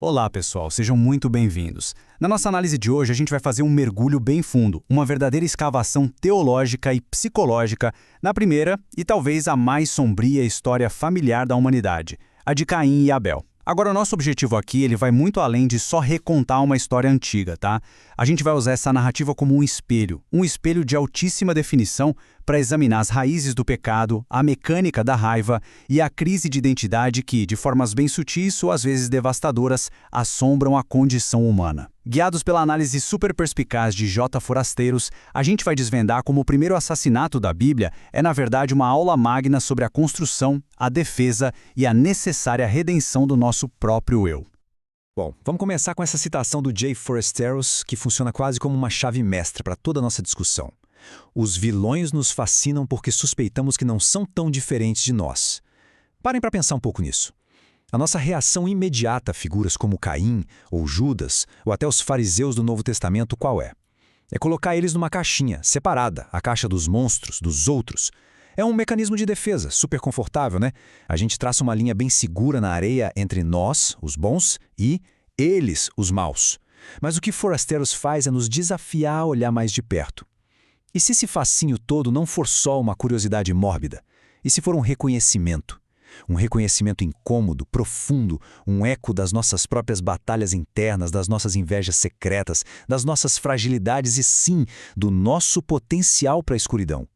Olá, pessoal, sejam muito bem-vindos. Na nossa análise de hoje, a gente vai fazer um mergulho bem fundo, uma verdadeira escavação teológica e psicológica na primeira e talvez a mais sombria história familiar da humanidade, a de Caim e Abel. Agora, o nosso objetivo aqui ele vai muito além de só recontar uma história antiga, tá? A gente vai usar essa narrativa como um espelho de altíssima definição para examinar as raízes do pecado, a mecânica da raiva e a crise de identidade que, de formas bem sutis ou às vezes devastadoras, assombram a condição humana. Guiados pela análise super perspicaz de J. Forasteiros, a gente vai desvendar como o primeiro assassinato da Bíblia é, na verdade, uma aula magna sobre a construção, a defesa e a necessária redenção do nosso próprio eu. Bom, vamos começar com essa citação do J. Forasteiros, que funciona quase como uma chave mestra para toda a nossa discussão. Os vilões nos fascinam porque suspeitamos que não são tão diferentes de nós. Parem para pensar um pouco nisso. A nossa reação imediata a figuras como Caim, ou Judas, ou até os fariseus do Novo Testamento, qual é? É colocar eles numa caixinha, separada, a caixa dos monstros, dos outros. É um mecanismo de defesa, super confortável, né? A gente traça uma linha bem segura na areia entre nós, os bons, e eles, os maus. Mas o que Forasteiros faz é nos desafiar a olhar mais de perto. E se esse fascínio todo não for só uma curiosidade mórbida? E se for um reconhecimento? Um reconhecimento incômodo, profundo, um eco das nossas próprias batalhas internas, das nossas invejas secretas, das nossas fragilidades e, sim, do nosso potencial para a escuridão.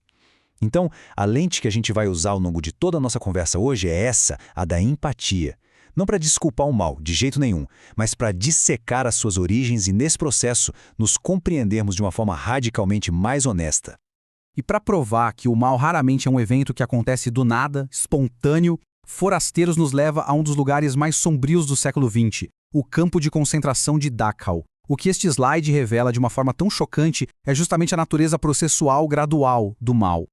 Então, a lente que a gente vai usar ao longo de toda a nossa conversa hoje é essa, a da empatia. Não para desculpar o mal, de jeito nenhum, mas para dissecar as suas origens e, nesse processo, nos compreendermos de uma forma radicalmente mais honesta. E para provar que o mal raramente é um evento que acontece do nada, espontâneo, Forasteiros nos leva a um dos lugares mais sombrios do século XX, o campo de concentração de Dachau. O que este slide revela de uma forma tão chocante é justamente a natureza processual gradual do mal.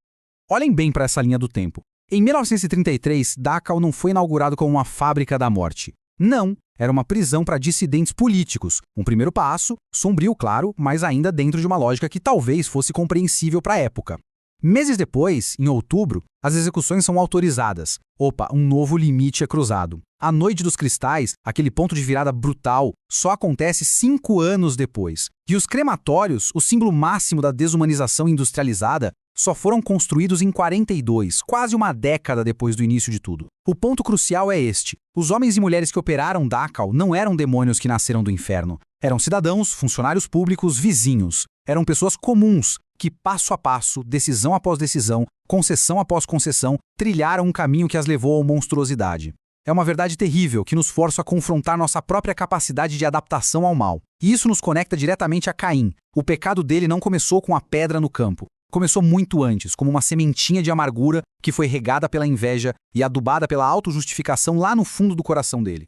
Olhem bem para essa linha do tempo. Em 1933, Dachau não foi inaugurado como uma fábrica da morte. Não, era uma prisão para dissidentes políticos. Um primeiro passo, sombrio, claro, mas ainda dentro de uma lógica que talvez fosse compreensível para a época. Meses depois, em outubro, as execuções são autorizadas. Opa, um novo limite é cruzado. A Noite dos Cristais, aquele ponto de virada brutal, só acontece 5 anos depois. E os crematórios, o símbolo máximo da desumanização industrializada, só foram construídos em 42, quase uma década depois do início de tudo. O ponto crucial é este. Os homens e mulheres que operaram Dachau não eram demônios que nasceram do inferno. Eram cidadãos, funcionários públicos, vizinhos. Eram pessoas comuns que, passo a passo, decisão após decisão, concessão após concessão, trilharam um caminho que as levou à monstruosidade. É uma verdade terrível que nos força a confrontar nossa própria capacidade de adaptação ao mal. E isso nos conecta diretamente a Caim. O pecado dele não começou com a pedra no campo. Começou muito antes, como uma sementinha de amargura que foi regada pela inveja e adubada pela autojustificação lá no fundo do coração dele.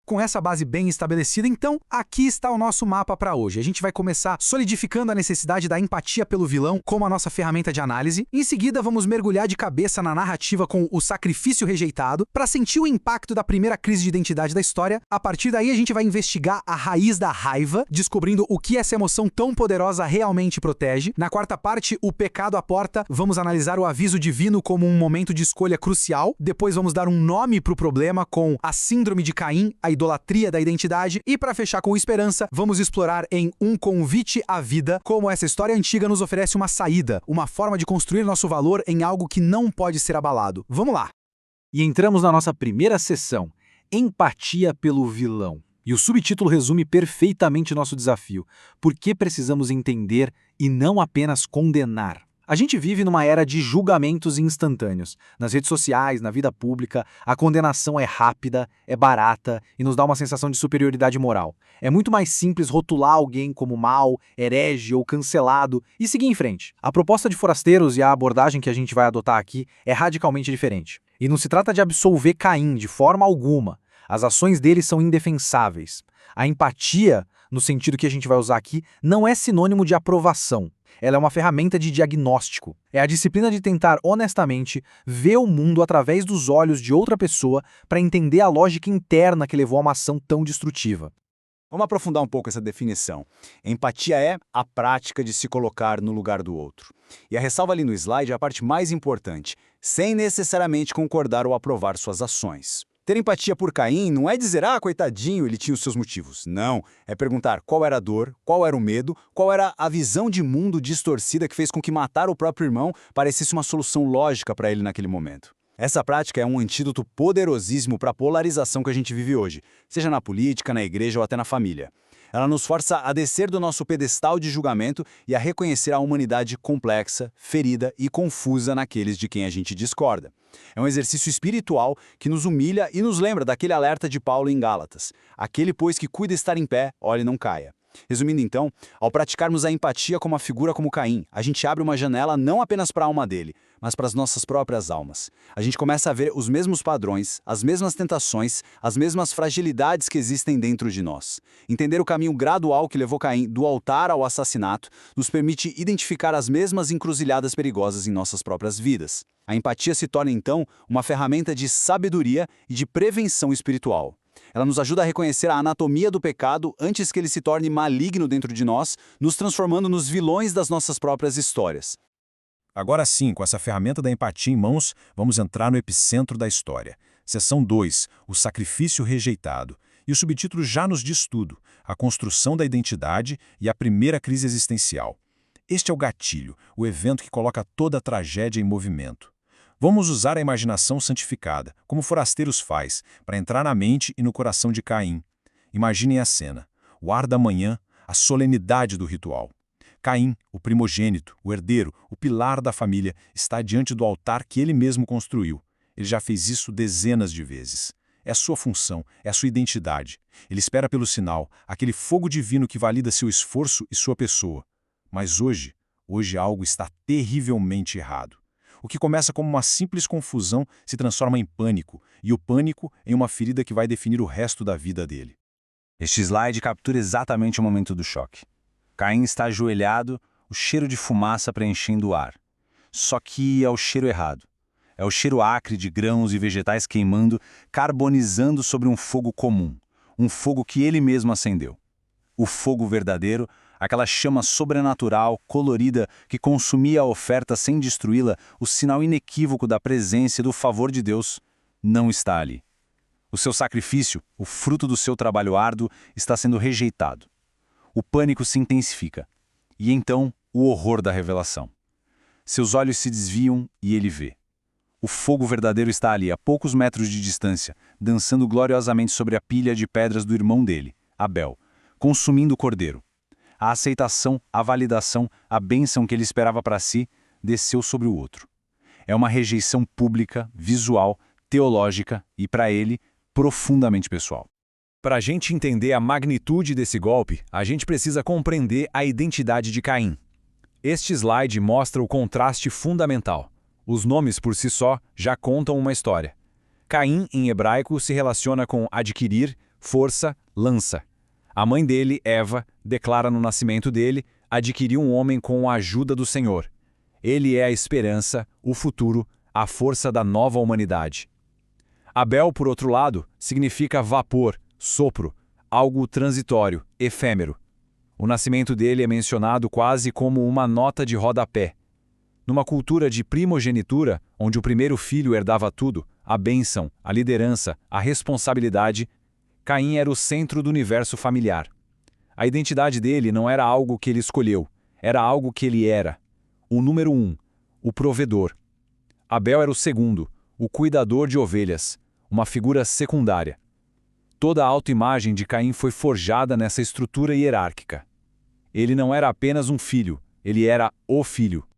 Com essa base bem estabelecida, então, aqui está o nosso mapa para hoje. A gente vai começar solidificando a necessidade da empatia pelo vilão como a nossa ferramenta de análise. Em seguida, vamos mergulhar de cabeça na narrativa com o sacrifício rejeitado para sentir o impacto da primeira crise de identidade da história. A partir daí, a gente vai investigar a raiz da raiva, descobrindo o que essa emoção tão poderosa realmente protege. Na quarta parte, o pecado à porta, vamos analisar o aviso divino como um momento de escolha crucial. Depois vamos dar um nome para o problema com a síndrome de Caim, a idolatria da identidade, e para fechar com esperança, vamos explorar em Um Convite à Vida como essa história antiga nos oferece uma saída, uma forma de construir nosso valor em algo que não pode ser abalado. Vamos lá! E entramos na nossa primeira sessão, Empatia pelo Vilão. E o subtítulo resume perfeitamente nosso desafio. Por que precisamos entender e não apenas condenar? A gente vive numa era de julgamentos instantâneos. Nas redes sociais, na vida pública, a condenação é rápida, é barata e nos dá uma sensação de superioridade moral. É muito mais simples rotular alguém como mau, herege ou cancelado e seguir em frente. A proposta de Forasteiros e a abordagem que a gente vai adotar aqui é radicalmente diferente. E não se trata de absolver Caim de forma alguma. As ações dele são indefensáveis. A empatia, no sentido que a gente vai usar aqui, não é sinônimo de aprovação. Ela é uma ferramenta de diagnóstico. É a disciplina de tentar honestamente ver o mundo através dos olhos de outra pessoa para entender a lógica interna que levou a uma ação tão destrutiva. Vamos aprofundar um pouco essa definição. Empatia é a prática de se colocar no lugar do outro. E a ressalva ali no slide é a parte mais importante, sem necessariamente concordar ou aprovar suas ações. Ter empatia por Caim não é dizer, coitadinho, ele tinha os seus motivos. Não, é perguntar qual era a dor, qual era o medo, qual era a visão de mundo distorcida que fez com que matar o próprio irmão parecesse uma solução lógica para ele naquele momento. Essa prática é um antídoto poderosíssimo para a polarização que a gente vive hoje, seja na política, na igreja ou até na família. Ela nos força a descer do nosso pedestal de julgamento e a reconhecer a humanidade complexa, ferida e confusa naqueles de quem a gente discorda. É um exercício espiritual que nos humilha e nos lembra daquele alerta de Paulo em Gálatas. Aquele, pois, que cuida estar em pé, olhe, não caia. Resumindo então, ao praticarmos a empatia como uma figura como Caim, a gente abre uma janela não apenas para a alma dele, mas para as nossas próprias almas. A gente começa a ver os mesmos padrões, as mesmas tentações, as mesmas fragilidades que existem dentro de nós. Entender o caminho gradual que levou Caim do altar ao assassinato nos permite identificar as mesmas encruzilhadas perigosas em nossas próprias vidas. A empatia se torna então uma ferramenta de sabedoria e de prevenção espiritual. Ela nos ajuda a reconhecer a anatomia do pecado antes que ele se torne maligno dentro de nós, nos transformando nos vilões das nossas próprias histórias. Agora sim, com essa ferramenta da empatia em mãos, vamos entrar no epicentro da história. Seção 2, o sacrifício rejeitado. E o subtítulo já nos diz tudo, a construção da identidade e a primeira crise existencial. Este é o gatilho, o evento que coloca toda a tragédia em movimento. Vamos usar a imaginação santificada, como Forasteiros faz, para entrar na mente e no coração de Caim. Imaginem a cena, o ar da manhã, a solenidade do ritual. Caim, o primogênito, o herdeiro, o pilar da família, está diante do altar que ele mesmo construiu. Ele já fez isso dezenas de vezes. É a sua função, é a sua identidade. Ele espera pelo sinal, aquele fogo divino que valida seu esforço e sua pessoa. Mas hoje algo está terrivelmente errado. O que começa como uma simples confusão se transforma em pânico, e o pânico em uma ferida que vai definir o resto da vida dele. Este slide captura exatamente o momento do choque. Caim está ajoelhado, o cheiro de fumaça preenchendo o ar. Só que é o cheiro errado. É o cheiro acre de grãos e vegetais queimando, carbonizando sobre um fogo comum. Um fogo que ele mesmo acendeu. O fogo verdadeiro, aquela chama sobrenatural, colorida, que consumia a oferta sem destruí-la, o sinal inequívoco da presença e do favor de Deus, não está ali. O seu sacrifício, o fruto do seu trabalho árduo, está sendo rejeitado. O pânico se intensifica. E então, o horror da revelação. Seus olhos se desviam e ele vê. O fogo verdadeiro está ali, a poucos metros de distância, dançando gloriosamente sobre a pilha de pedras do irmão dele, Abel, consumindo o cordeiro. A aceitação, a validação, a bênção que ele esperava para si, desceu sobre o outro. É uma rejeição pública, visual, teológica e, para ele, profundamente pessoal. Para a gente entender a magnitude desse golpe, a gente precisa compreender a identidade de Caim. Este slide mostra o contraste fundamental. Os nomes por si só já contam uma história. Caim, em hebraico, se relaciona com adquirir, força, lança. A mãe dele, Eva, declara no nascimento dele, adquiriu um homem com a ajuda do Senhor. Ele é a esperança, o futuro, a força da nova humanidade. Abel, por outro lado, significa vapor, sopro, algo transitório, efêmero. O nascimento dele é mencionado quase como uma nota de rodapé. Numa cultura de primogenitura, onde o primeiro filho herdava tudo, a bênção, a liderança, a responsabilidade, Caim era o centro do universo familiar. A identidade dele não era algo que ele escolheu, era algo que ele era. O número 1, o provedor. Abel era o segundo, o cuidador de ovelhas, uma figura secundária. Toda a autoimagem de Caim foi forjada nessa estrutura hierárquica. Ele não era apenas um filho, ele era o filho.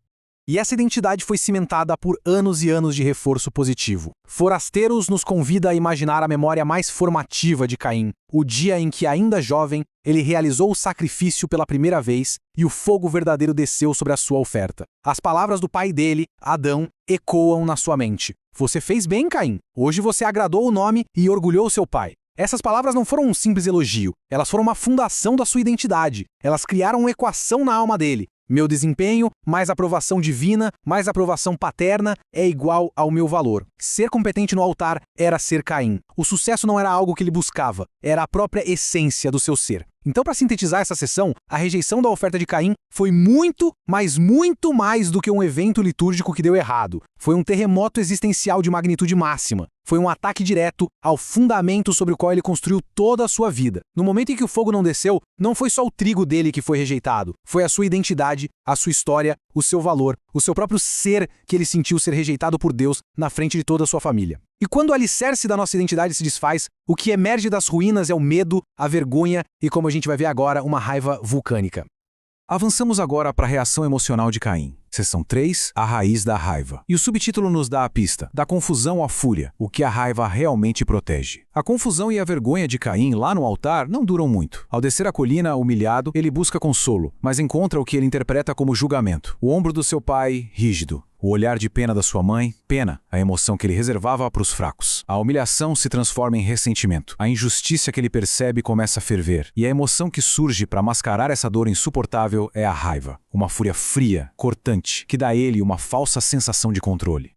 E essa identidade foi cimentada por anos e anos de reforço positivo. Forasteiros nos convida a imaginar a memória mais formativa de Caim, o dia em que, ainda jovem, ele realizou o sacrifício pela primeira vez e o fogo verdadeiro desceu sobre a sua oferta. As palavras do pai dele, Adão, ecoam na sua mente. Você fez bem, Caim. Hoje você agradou o nome e orgulhou seu pai. Essas palavras não foram um simples elogio, elas foram uma fundação da sua identidade. Elas criaram uma equação na alma dele. Meu desempenho, mais aprovação divina, mais aprovação paterna, é igual ao meu valor. Ser competente no altar era ser Caim. O sucesso não era algo que ele buscava, era a própria essência do seu ser. Então, para sintetizar essa sessão, a rejeição da oferta de Caim foi muito, mas muito mais do que um evento litúrgico que deu errado. Foi um terremoto existencial de magnitude máxima. Foi um ataque direto ao fundamento sobre o qual ele construiu toda a sua vida. No momento em que o fogo não desceu, não foi só o trigo dele que foi rejeitado. Foi a sua identidade, a sua história, o seu valor, o seu próprio ser que ele sentiu ser rejeitado por Deus na frente de toda a sua família. E quando o alicerce da nossa identidade se desfaz, o que emerge das ruínas é o medo, a vergonha e, como a gente vai ver agora, uma raiva vulcânica. Avançamos agora para a reação emocional de Caim. Seção 3, a raiz da raiva. E o subtítulo nos dá a pista, da confusão à fúria, o que a raiva realmente protege. A confusão e a vergonha de Caim lá no altar não duram muito. Ao descer a colina, humilhado, ele busca consolo, mas encontra o que ele interpreta como julgamento. O ombro do seu pai, rígido. O olhar de pena da sua mãe, pena, a emoção que ele reservava para os fracos. A humilhação se transforma em ressentimento. A injustiça que ele percebe começa a ferver. E a emoção que surge para mascarar essa dor insuportável é a raiva. Uma fúria fria, cortante, que dá a ele uma falsa sensação de controle.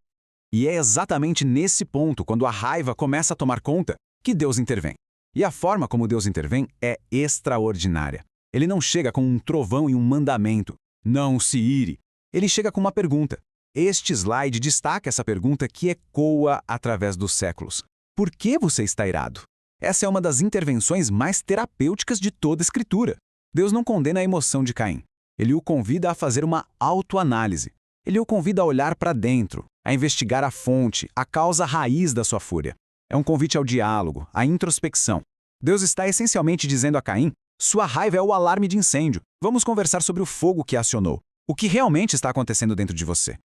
E é exatamente nesse ponto, quando a raiva começa a tomar conta, que Deus intervém. E a forma como Deus intervém é extraordinária. Ele não chega com um trovão e um mandamento. Não se ire. Ele chega com uma pergunta. Este slide destaca essa pergunta que ecoa através dos séculos. Por que você está irado? Essa é uma das intervenções mais terapêuticas de toda a Escritura. Deus não condena a emoção de Caim. Ele o convida a fazer uma autoanálise. Ele o convida a olhar para dentro, a investigar a fonte, a causa raiz da sua fúria. É um convite ao diálogo, à introspecção. Deus está essencialmente dizendo a Caim, sua raiva é o alarme de incêndio. Vamos conversar sobre o fogo que acionou. O que realmente está acontecendo dentro de você?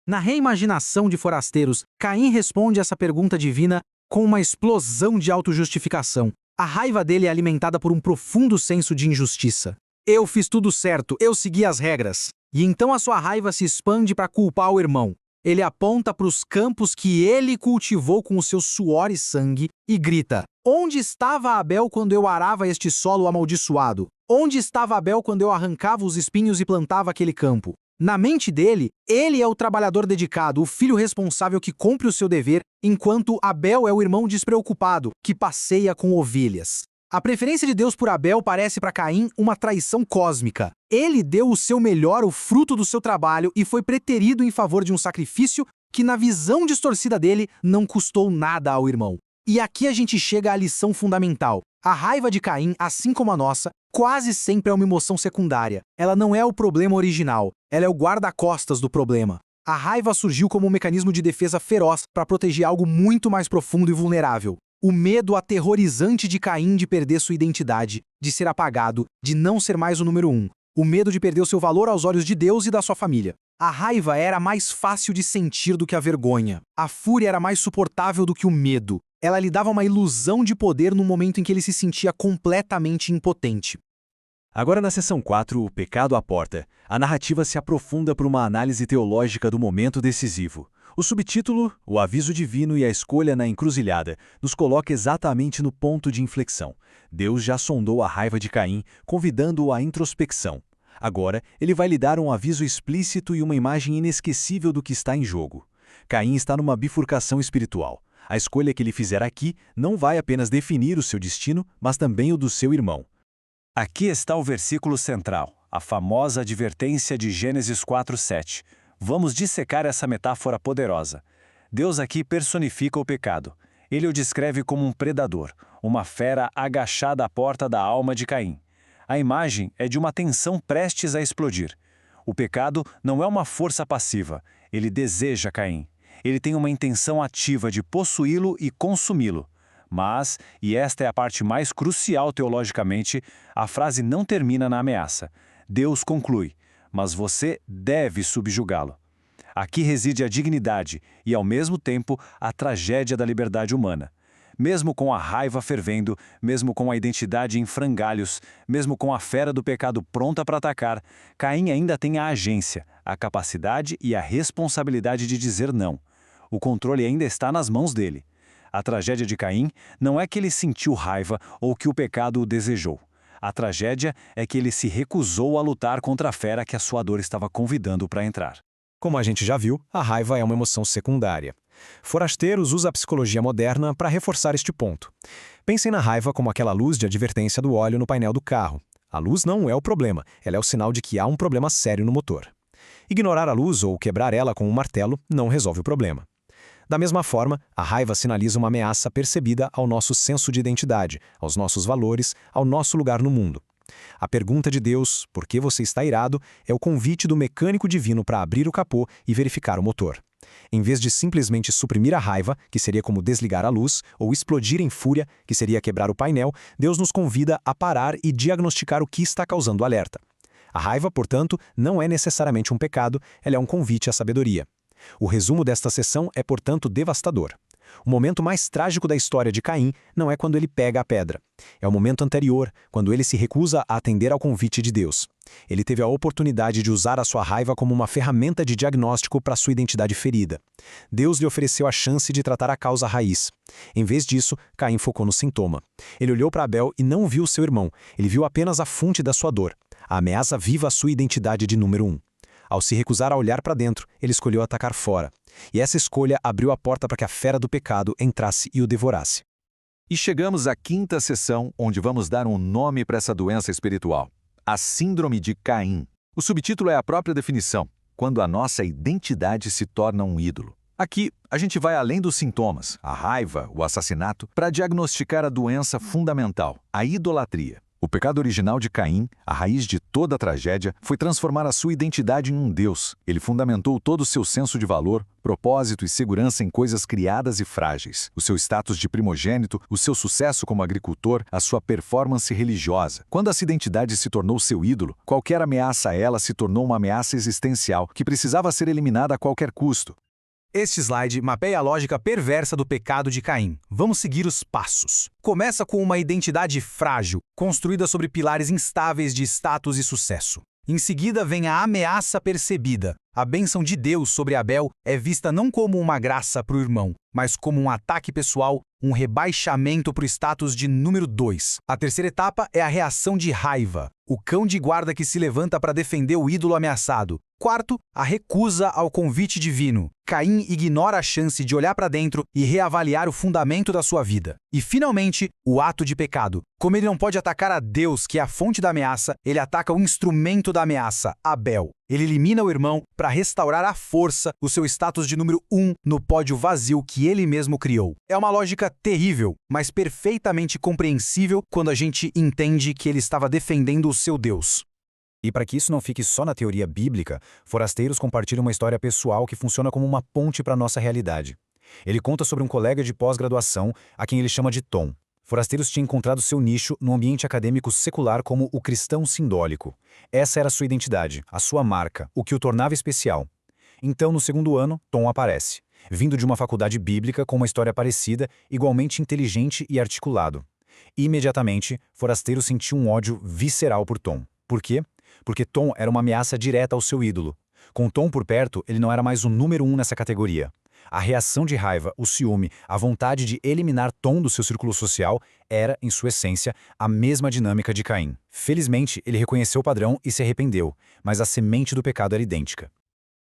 Na reimaginação de Forasteiros, Caim responde essa pergunta divina com uma explosão de autojustificação. A raiva dele é alimentada por um profundo senso de injustiça. Eu fiz tudo certo, eu segui as regras. E então a sua raiva se expande para culpar o irmão. Ele aponta para os campos que ele cultivou com o seu suor e sangue e grita: onde estava Abel quando eu arava este solo amaldiçoado? Onde estava Abel quando eu arrancava os espinhos e plantava aquele campo? Na mente dele, ele é o trabalhador dedicado, o filho responsável que cumpre o seu dever, enquanto Abel é o irmão despreocupado, que passeia com ovelhas. A preferência de Deus por Abel parece para Caim uma traição cósmica. Ele deu o seu melhor, o fruto do seu trabalho, e foi preterido em favor de um sacrifício que, na visão distorcida dele, não custou nada ao irmão. E aqui a gente chega à lição fundamental. A raiva de Caim, assim como a nossa, quase sempre é uma emoção secundária. Ela não é o problema original, ela é o guarda-costas do problema. A raiva surgiu como um mecanismo de defesa feroz para proteger algo muito mais profundo e vulnerável. O medo aterrorizante de Caim de perder sua identidade, de ser apagado, de não ser mais o número 1. O medo de perder o seu valor aos olhos de Deus e da sua família. A raiva era mais fácil de sentir do que a vergonha. A fúria era mais suportável do que o medo. Ela lhe dava uma ilusão de poder no momento em que ele se sentia completamente impotente. Agora na seção 4, o pecado à porta, a narrativa se aprofunda por uma análise teológica do momento decisivo. O subtítulo, o aviso divino e a escolha na encruzilhada, nos coloca exatamente no ponto de inflexão. Deus já sondou a raiva de Caim, convidando-o à introspecção. Agora, ele vai lhe dar um aviso explícito e uma imagem inesquecível do que está em jogo. Caim está numa bifurcação espiritual. A escolha que ele fizer aqui não vai apenas definir o seu destino, mas também o do seu irmão. Aqui está o versículo central, a famosa advertência de Gênesis 4:7. Vamos dissecar essa metáfora poderosa. Deus aqui personifica o pecado. Ele o descreve como um predador, uma fera agachada à porta da alma de Caim. A imagem é de uma tensão prestes a explodir. O pecado não é uma força passiva, ele deseja Caim. Ele tem uma intenção ativa de possuí-lo e consumi-lo. Mas, e esta é a parte mais crucial teologicamente, a frase não termina na ameaça. Deus conclui, mas você deve subjugá-lo. Aqui reside a dignidade e, ao mesmo tempo, a tragédia da liberdade humana. Mesmo com a raiva fervendo, mesmo com a identidade em frangalhos, mesmo com a fera do pecado pronta para atacar, Caim ainda tem a agência, a capacidade e a responsabilidade de dizer não. O controle ainda está nas mãos dele. A tragédia de Caim não é que ele sentiu raiva ou que o pecado o desejou. A tragédia é que ele se recusou a lutar contra a fera que a sua dor estava convidando para entrar. Como a gente já viu, a raiva é uma emoção secundária. Forasteiros usa a psicologia moderna para reforçar este ponto. Pensem na raiva como aquela luz de advertência do óleo no painel do carro. A luz não é o problema, ela é o sinal de que há um problema sério no motor. Ignorar a luz ou quebrar ela com um martelo não resolve o problema. Da mesma forma, a raiva sinaliza uma ameaça percebida ao nosso senso de identidade, aos nossos valores, ao nosso lugar no mundo. A pergunta de Deus, por que você está irado, é o convite do mecânico divino para abrir o capô e verificar o motor. Em vez de simplesmente suprimir a raiva, que seria como desligar a luz, ou explodir em fúria, que seria quebrar o painel, Deus nos convida a parar e diagnosticar o que está causando o alerta. A raiva, portanto, não é necessariamente um pecado, ela é um convite à sabedoria. O resumo desta sessão é, portanto, devastador. O momento mais trágico da história de Caim não é quando ele pega a pedra. É o momento anterior, quando ele se recusa a atender ao convite de Deus. Ele teve a oportunidade de usar a sua raiva como uma ferramenta de diagnóstico para sua identidade ferida. Deus lhe ofereceu a chance de tratar a causa raiz. Em vez disso, Caim focou no sintoma. Ele olhou para Abel e não viu seu irmão, ele viu apenas a fonte da sua dor. A ameaça viva à sua identidade de número 1. Ao se recusar a olhar para dentro, ele escolheu atacar fora. E essa escolha abriu a porta para que a fera do pecado entrasse e o devorasse. E chegamos à quinta sessão, onde vamos dar um nome para essa doença espiritual: a Síndrome de Caim. O subtítulo é a própria definição: quando a nossa identidade se torna um ídolo. Aqui, a gente vai além dos sintomas, a raiva, o assassinato, para diagnosticar a doença fundamental, a idolatria. O pecado original de Caim, a raiz de toda a tragédia, foi transformar a sua identidade em um Deus. Ele fundamentou todo o seu senso de valor, propósito e segurança em coisas criadas e frágeis. O seu status de primogênito, o seu sucesso como agricultor, a sua performance religiosa. Quando essa identidade se tornou seu ídolo, qualquer ameaça a ela se tornou uma ameaça existencial que precisava ser eliminada a qualquer custo. Este slide mapeia a lógica perversa do pecado de Caim. Vamos seguir os passos. Começa com uma identidade frágil, construída sobre pilares instáveis de status e sucesso. Em seguida vem a ameaça percebida. A bênção de Deus sobre Abel é vista não como uma graça para o irmão, mas como um ataque pessoal, um rebaixamento para o status de número 2. A terceira etapa é a reação de raiva, o cão de guarda que se levanta para defender o ídolo ameaçado. Quarto, a recusa ao convite divino. Caim ignora a chance de olhar para dentro e reavaliar o fundamento da sua vida. E, finalmente, o ato de pecado. Como ele não pode atacar a Deus, que é a fonte da ameaça, ele ataca o instrumento da ameaça, Abel. Ele elimina o irmão para restaurar à força o seu status de número 1 no pódio vazio que ele mesmo criou. É uma lógica terrível, mas perfeitamente compreensível quando a gente entende que ele estava defendendo o seu Deus. E para que isso não fique só na teoria bíblica, Forasteiros compartilha uma história pessoal que funciona como uma ponte para a nossa realidade. Ele conta sobre um colega de pós-graduação, a quem ele chama de Tom. Forasteiros tinha encontrado seu nicho no ambiente acadêmico secular como o cristão sindólico. Essa era sua identidade, a sua marca, o que o tornava especial. Então, no segundo ano, Tom aparece, vindo de uma faculdade bíblica com uma história parecida, igualmente inteligente e articulado. Imediatamente, Forasteiros sentiu um ódio visceral por Tom. Por quê? Porque Tom era uma ameaça direta ao seu ídolo. Com Tom por perto, ele não era mais o número 1 nessa categoria. A reação de raiva, o ciúme, a vontade de eliminar Tom do seu círculo social era, em sua essência, a mesma dinâmica de Caim. Felizmente, ele reconheceu o padrão e se arrependeu, mas a semente do pecado era idêntica.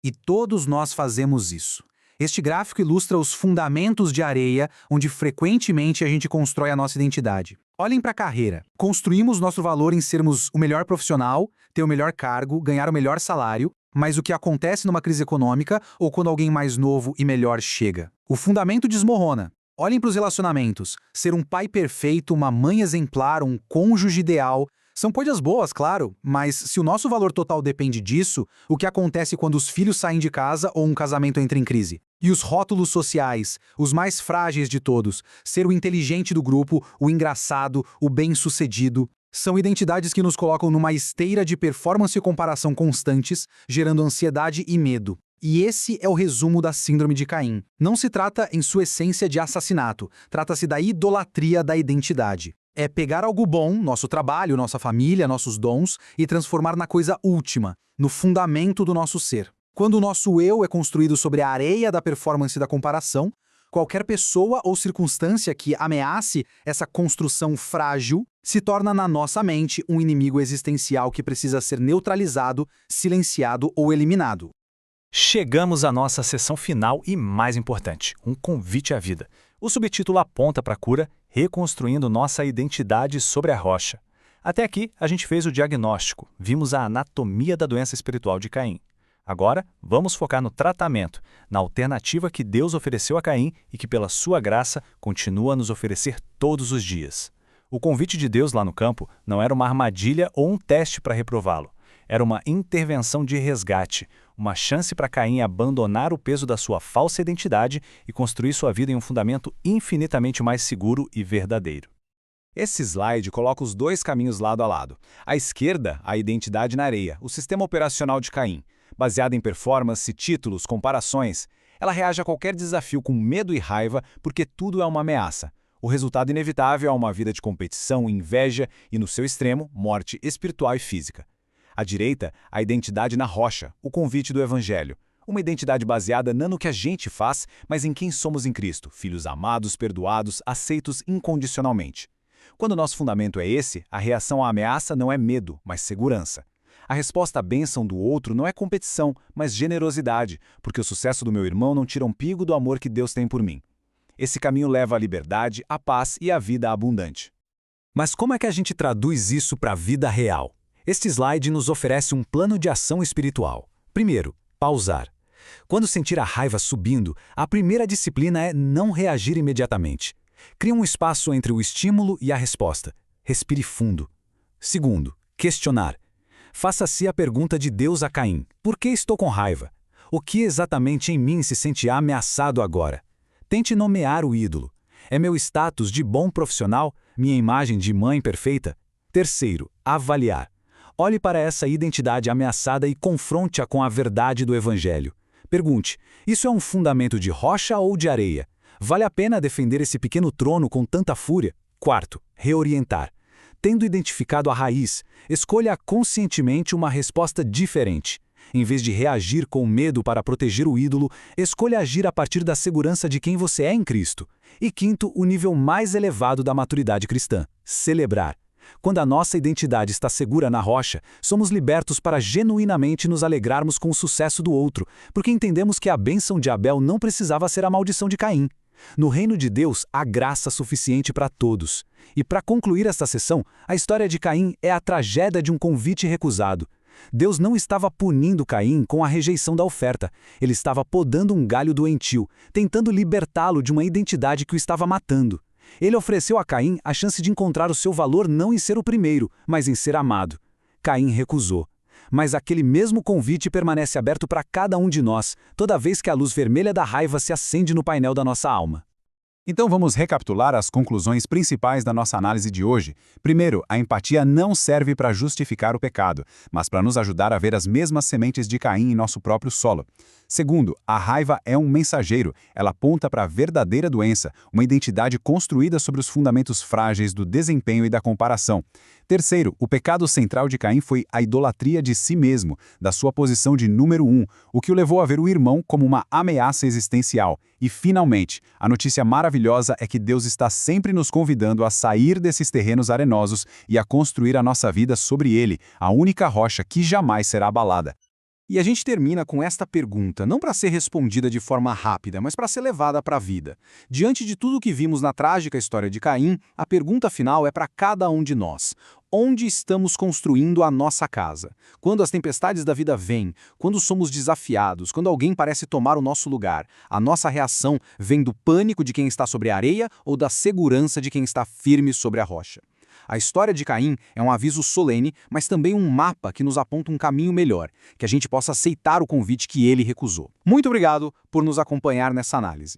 E todos nós fazemos isso. Este gráfico ilustra os fundamentos de areia, onde frequentemente a gente constrói a nossa identidade. Olhem para a carreira. Construímos nosso valor em sermos o melhor profissional, ter o melhor cargo, ganhar o melhor salário, mas o que acontece numa crise econômica ou quando alguém mais novo e melhor chega? O fundamento desmorona. Olhem para os relacionamentos. Ser um pai perfeito, uma mãe exemplar, um cônjuge ideal. São coisas boas, claro, mas se o nosso valor total depende disso, o que acontece quando os filhos saem de casa ou um casamento entra em crise? E os rótulos sociais, os mais frágeis de todos, ser o inteligente do grupo, o engraçado, o bem-sucedido, são identidades que nos colocam numa esteira de performance e comparação constantes, gerando ansiedade e medo. E esse é o resumo da Síndrome de Caim. Não se trata, em sua essência, de assassinato, trata-se da idolatria da identidade. É pegar algo bom, nosso trabalho, nossa família, nossos dons, e transformar na coisa última, no fundamento do nosso ser. Quando o nosso eu é construído sobre a areia da performance e da comparação, qualquer pessoa ou circunstância que ameace essa construção frágil se torna na nossa mente um inimigo existencial que precisa ser neutralizado, silenciado ou eliminado. Chegamos à nossa sessão final e mais importante, um convite à vida. O subtítulo aponta para a cura, reconstruindo nossa identidade sobre a rocha. Até aqui, a gente fez o diagnóstico, vimos a anatomia da doença espiritual de Caim. Agora, vamos focar no tratamento, na alternativa que Deus ofereceu a Caim e que, pela sua graça, continua a nos oferecer todos os dias. O convite de Deus lá no campo não era uma armadilha ou um teste para reprová-lo. Era uma intervenção de resgate, uma chance para Caim abandonar o peso da sua falsa identidade e construir sua vida em um fundamento infinitamente mais seguro e verdadeiro. Esse slide coloca os dois caminhos lado a lado. À esquerda, a identidade na areia, o sistema operacional de Caim. Baseada em performance, títulos, comparações, ela reage a qualquer desafio com medo e raiva porque tudo é uma ameaça. O resultado inevitável é uma vida de competição, inveja e, no seu extremo, morte espiritual e física. À direita, a identidade na rocha, o convite do Evangelho. Uma identidade baseada não no que a gente faz, mas em quem somos em Cristo, filhos amados, perdoados, aceitos incondicionalmente. Quando nosso fundamento é esse, a reação à ameaça não é medo, mas segurança. A resposta à bênção do outro não é competição, mas generosidade, porque o sucesso do meu irmão não tira um pigo do amor que Deus tem por mim. Esse caminho leva à liberdade, à paz e à vida abundante. Mas como é que a gente traduz isso para a vida real? Este slide nos oferece um plano de ação espiritual. Primeiro, pausar. Quando sentir a raiva subindo, a primeira disciplina é não reagir imediatamente. Crie um espaço entre o estímulo e a resposta. Respire fundo. Segundo, questionar. Faça-se a pergunta de Deus a Caim: por que estou com raiva? O que exatamente em mim se sente ameaçado agora? Tente nomear o ídolo. É meu status de bom profissional? Minha imagem de mãe perfeita? Terceiro, avaliar. Olhe para essa identidade ameaçada e confronte-a com a verdade do Evangelho. Pergunte: isso é um fundamento de rocha ou de areia? Vale a pena defender esse pequeno trono com tanta fúria? Quarto, reorientar. Tendo identificado a raiz, escolha conscientemente uma resposta diferente. Em vez de reagir com medo para proteger o ídolo, escolha agir a partir da segurança de quem você é em Cristo. E quinto, o nível mais elevado da maturidade cristã: celebrar. Quando a nossa identidade está segura na rocha, somos libertos para genuinamente nos alegrarmos com o sucesso do outro, porque entendemos que a bênção de Abel não precisava ser a maldição de Caim. No reino de Deus, há graça suficiente para todos. E para concluir esta sessão, a história de Caim é a tragédia de um convite recusado. Deus não estava punindo Caim com a rejeição da oferta. Ele estava podando um galho doentio, tentando libertá-lo de uma identidade que o estava matando. Ele ofereceu a Caim a chance de encontrar o seu valor não em ser o primeiro, mas em ser amado. Caim recusou. Mas aquele mesmo convite permanece aberto para cada um de nós, toda vez que a luz vermelha da raiva se acende no painel da nossa alma. Então vamos recapitular as conclusões principais da nossa análise de hoje. Primeiro, a empatia não serve para justificar o pecado, mas para nos ajudar a ver as mesmas sementes de Caim em nosso próprio solo. Segundo, a raiva é um mensageiro, ela aponta para a verdadeira doença, uma identidade construída sobre os fundamentos frágeis do desempenho e da comparação. Terceiro, o pecado central de Caim foi a idolatria de si mesmo, da sua posição de número 1, o que o levou a ver o irmão como uma ameaça existencial. E, finalmente, a notícia maravilhosa é que Deus está sempre nos convidando a sair desses terrenos arenosos e a construir a nossa vida sobre ele, a única rocha que jamais será abalada. E a gente termina com esta pergunta, não para ser respondida de forma rápida, mas para ser levada para a vida. Diante de tudo o que vimos na trágica história de Caim, a pergunta final é para cada um de nós. Onde estamos construindo a nossa casa? Quando as tempestades da vida vêm, quando somos desafiados, quando alguém parece tomar o nosso lugar, a nossa reação vem do pânico de quem está sobre a areia ou da segurança de quem está firme sobre a rocha? A história de Caim é um aviso solene, mas também um mapa que nos aponta um caminho melhor, que a gente possa aceitar o convite que ele recusou. Muito obrigado por nos acompanhar nessa análise.